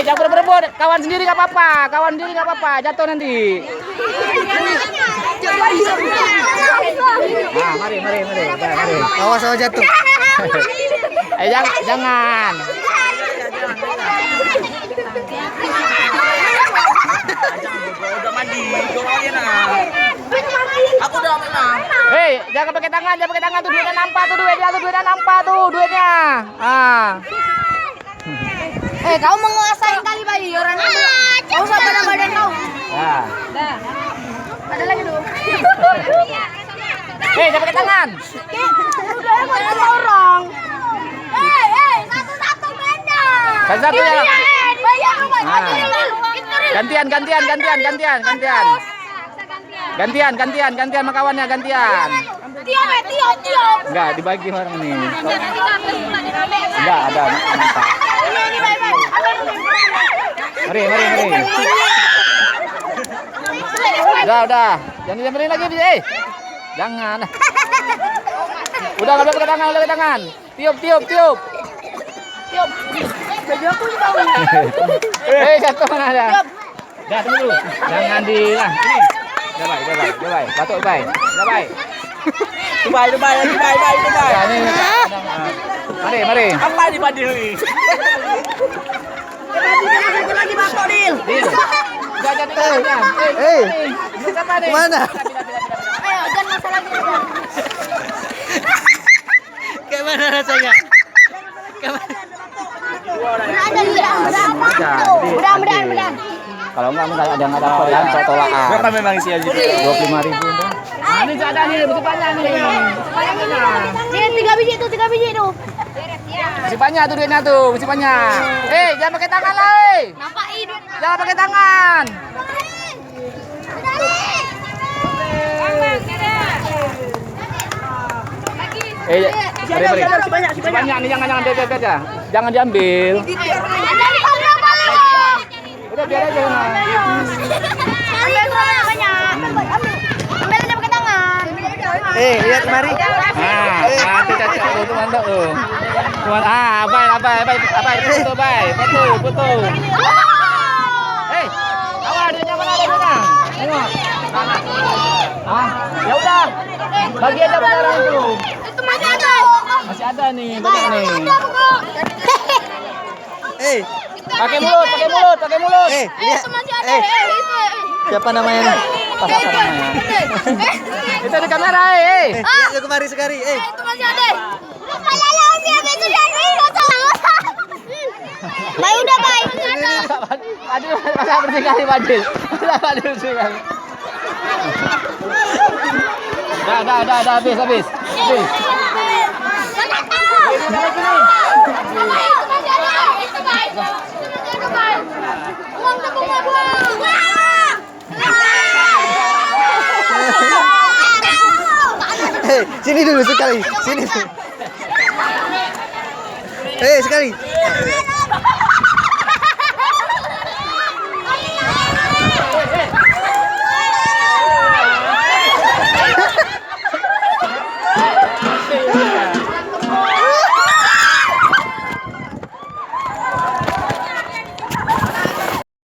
Jangan berebut, kawan sendiri nggak apa-apa, jatuh nanti. Nah, mari. Awas jatuh. Jangan. Udah mandi, aku udah menang. Jangan pakai tangan tuh, duitnya nampak tuh duitnya. Kau menguasai kali bayi orang itu. Kau sama badan kau. Ya. Dah. Ada lagi dong. Jangan pakai tangan. Udah banyak orang. Satu-satu beda. Satu ya. Bayar rumah. Gantian sama kawannya gantian. Tiap. Enggak, dibagi orang nih. Enggak ada nampak. Ini baik. Mari. Udah. Jangan diambilin lagi, Jangan. Udah enggak pakai tangan. Tiup. Baju aku juga. Jatuh mana ada? Dah, tunggu dulu. Jangan dilah. Ini. Udah baik. Batuk baik. Udah baik. Dubai. Ya, ini. Mari. Apa di Badil ini? Lagi batok, Dil. Enggak jadi kalian. Siapa nih? Mana? Ayo, jangan masalah gitu. Kayak mana rasanya? Mudah-mudahan. Kalau enggak ada dapat tolakan. Berapa memang isi aja? 25.000 tuh. Ini enggak ada nih, masih banyak nih. Ini 3 biji tuh. Masih banyak tuh duitnya tuh, masih banyak. Jangan pakai tangan lah, Nampak hidup. Jangan pakai tangan. Mari. Masih banyak nih, jangan diambil aja. Jangan diambil. Udah biar aja. Ambil aja pakai tangan. Lihat kemari. Nanti cocok tuh mantap tuh. Abai, foto. Awal dia mana ada mana? Tengok. Ya udah. Bagi aja barang itu. Itu masih ada. Masih ada nih, banyak nih. Pakai mulut. Lihat. Itu masih ada. Siapa namanya nih? Apa namanya? Itu di kamera, Lihat kemari sekali. Itu masih ada. Baik udah baik. Aduh, masa bersih kali Badil. Dah, habis. Sini dulu sekali. Sini dulu. Sekali.